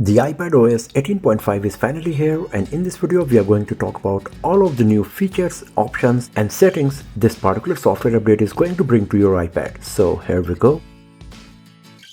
The iPadOS 18.5 is finally here, and in this video we are going to talk about all of the new features, options and settings this particular software update is going to bring to your iPad. So here we go.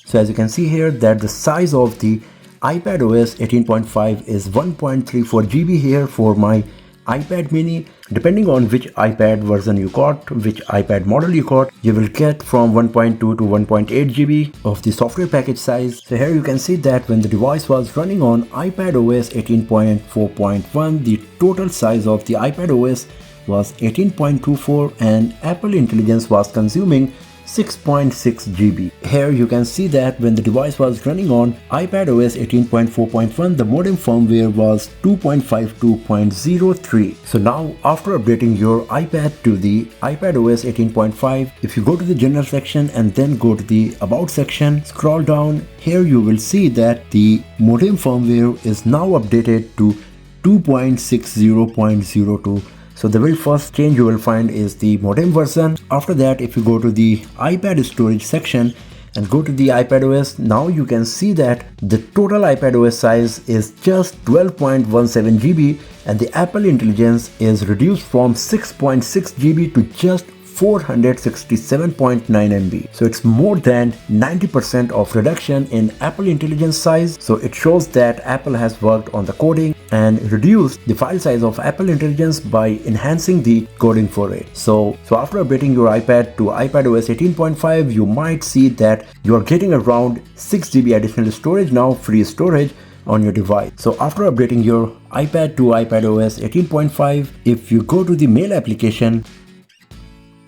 So as you can see here that the size of the iPadOS 18.5 is 1.34 GB here for my iPad mini. Depending on which iPad version you got, which iPad model you got, you will get from 1.2 to 1.8 GB of the software package size. So here you can see that when the device was running on iPadOS 18.4.1, the total size of the iPadOS was 18.24 and Apple Intelligence was consuming 6.6 GB. Here you can see that when the device was running on iPadOS 18.4.1, the modem firmware was 2.52.03. So now after updating your iPad to the iPadOS 18.5, if you go to the general section and then go to the about section, scroll down, here you will see that the modem firmware is now updated to 2.60.02. So the very first change you will find is the modem version. After that, if you go to the iPad storage section and go to the iPadOS, now you can see that the total iPadOS size is just 12.17 GB and the Apple Intelligence is reduced from 6.6 GB to just 467.9 MB. So it's more than 90% of reduction in Apple Intelligence size. So it shows that Apple has worked on the coding and reduced the file size of Apple Intelligence by enhancing the coding for it. So after updating your iPad to iPadOS 18.5, you might see that you are getting around 6 GB additional storage now, free storage on your device. So after updating your iPad to iPadOS 18.5, if you go to the mail application,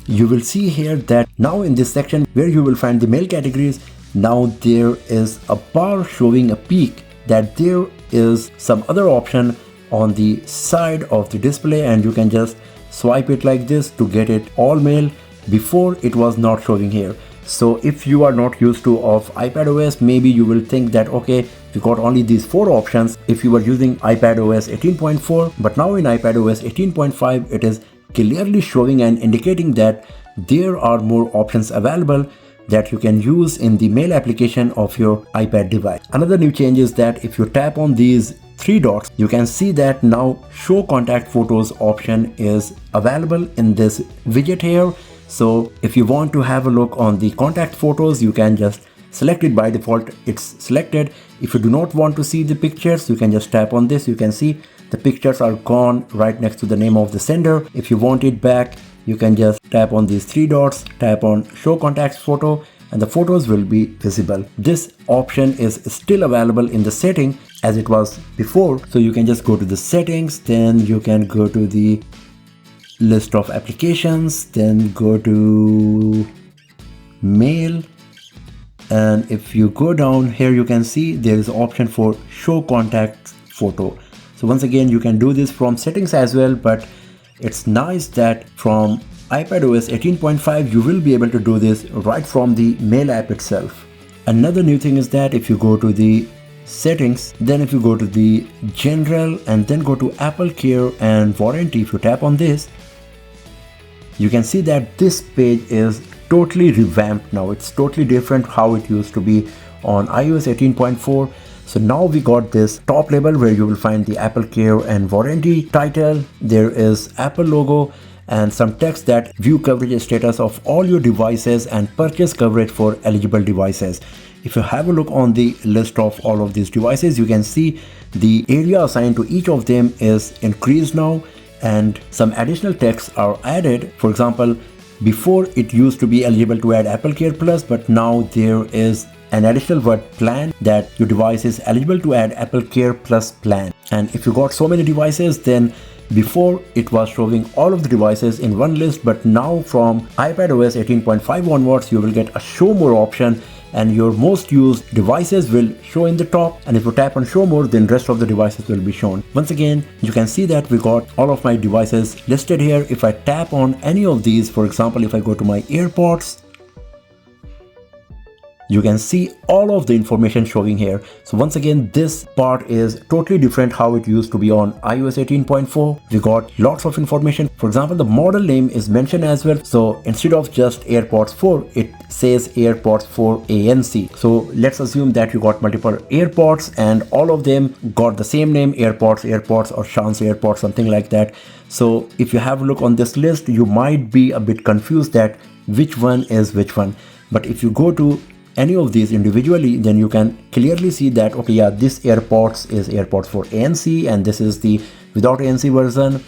you will see here that now in this section where you will find the mail categories, now there is a bar showing a peak that there is some other option on the side of the display and you can just swipe it like this to get it all mail. Before it was not showing here. So if you are not used to of iPadOS, maybe you will think that okay, you got only these 4 options if you were using iPadOS 18.4, but now in iPadOS 18.5 it is clearly showing and indicating that there are more options available that you can use in the mail application of your iPad device. Another new change is that if you tap on these 3 dots, you can see that now show contact photos option is available in this widget here. So if you want to have a look on the contact photos, you can just select it. By default it's selected. If you do not want to see the pictures, you can just tap on this. You can see the pictures are gone right next to the name of the sender. If you want it back, you can just tap on these 3 dots, tap on show contacts photo and the photos will be visible. This option is still available in the setting as it was before. So you can just go to the settings, then you can go to the list of applications, then go to mail, and if you go down here you can see there is an option for show contacts photo. So once again you can do this from settings as well, but it's nice that from iPadOS 18.5 you will be able to do this right from the mail app itself. Another new thing is that if you go to the settings, then if you go to the general and then go to Apple Care and warranty, if you tap on this, you can see that this page is totally revamped now. It's totally different how it used to be on iOS 18.4. So now we got this top label where you will find the Apple Care and warranty title. There is Apple logo and some text that view coverage status of all your devices and purchase coverage for eligible devices. If you have a look on the list of all of these devices, you can see the area assigned to each of them is increased now and some additional texts are added. For example, before it used to be eligible to add Apple Care Plus, but now there is an additional word plan that your device is eligible to add Apple Care Plus plan. And if you got so many devices, then before it was showing all of the devices in one list, but now from iPadOS 18.5 onwards you will get a show more option and your most used devices will show in the top, and if you tap on show more then rest of the devices will be shown. Once again you can see that we got all of my devices listed here. If I tap on any of these, for example if I go to my AirPods, you can see all of the information showing here. So once again, this part is totally different how it used to be on iOS 18.4. We got lots of information. For example, the model name is mentioned as well. So instead of just AirPods 4, it says AirPods 4 ANC. So let's assume that you got multiple AirPods and all of them got the same name, AirPods or Chance AirPods, something like that. So if you have a look on this list, you might be a bit confused that which one is which one. But if you go to any of these individually, then you can clearly see that, okay, yeah, this AirPods is AirPods 4 ANC and this is the without ANC version.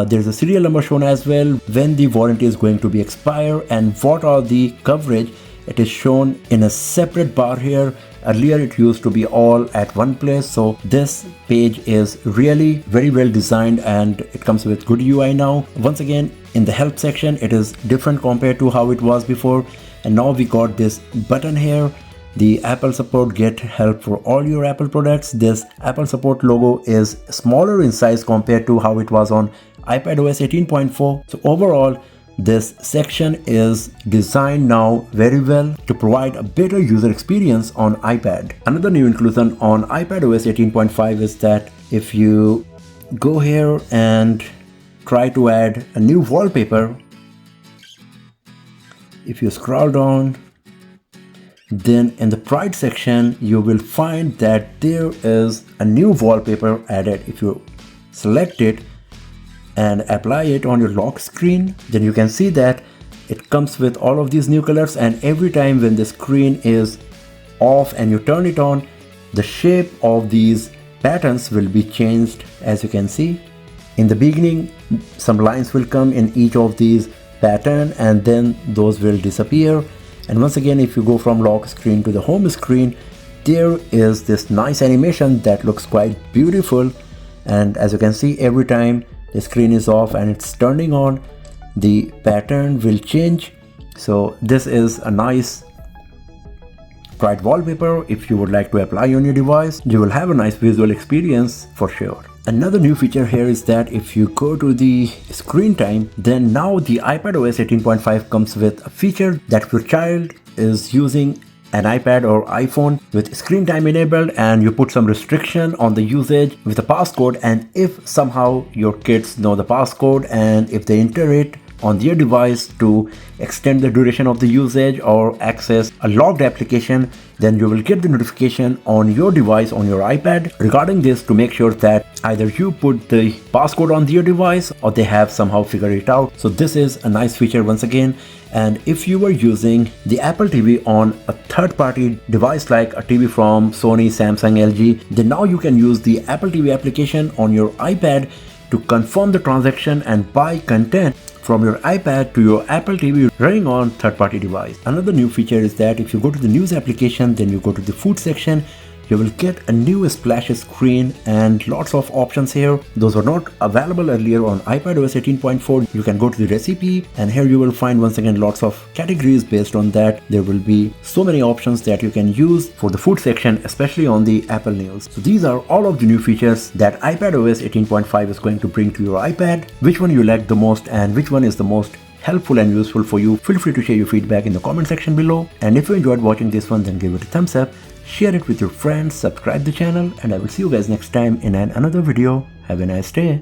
There's a serial number shown as well, when the warranty is going to be expired, and what are the coverage. It is shown in a separate bar here. Earlier it used to be all at one place. So this page is really very well designed and it comes with good UI now. Once again, in the help section, it is different compared to how it was before. And now we got this button here, the Apple support, get help for all your Apple products. This Apple support logo is smaller in size compared to how it was on iPadOS 18.4. So overall, this section is designed now very well to provide a better user experience on iPad. Another new inclusion on iPadOS 18.5 is that if you go here and try to add a new wallpaper, if you scroll down, then in the Pride section, you will find that there is a new wallpaper added. If you select it and apply it on your lock screen, then you can see that it comes with all of these new colors, and every time when the screen is off and you turn it on, the shape of these patterns will be changed. As you can see, in the beginning, some lines will come in each of these pattern and then those will disappear. And once again, if you go from lock screen to the home screen, there is this nice animation that looks quite beautiful. And as you can see, every time the screen is off and it's turning on, the pattern will change. So this is a nice Pride wallpaper. If you would like to apply on your device, you will have a nice visual experience for sure. Another new feature here is that if you go to the screen time, then now the iPadOS 18.5 comes with a feature that if your child is using an iPad or iPhone with screen time enabled and you put some restriction on the usage with a passcode, and if somehow your kids know the passcode and if they enter it on their device to extend the duration of the usage or access a logged application, then you will get the notification on your device, on your iPad regarding this, to make sure that either you put the passcode on their device or they have somehow figured it out. So this is a nice feature once again. And if you were using the Apple TV on a third-party device like a TV from Sony, Samsung, LG, then now you can use the Apple TV application on your iPad to confirm the transaction and buy content from your iPad to your Apple TV running on third-party device. Another new feature is that if you go to the news application, then you go to the food section, you will get a new splash screen and lots of options here. Those were not available earlier on iPadOS 18.4. You can go to the recipe and here you will find once again lots of categories. Based on that, there will be so many options that you can use for the food section, especially on the Apple News. So these are all of the new features that iPadOS 18.5 is going to bring to your iPad. Which one you like the most and which one is the most helpful and useful for you? Feel free to share your feedback in the comment section below. And if you enjoyed watching this one, then give it a thumbs up. Share it with your friends, subscribe the channel, and I will see you guys next time in another video. Have a nice day.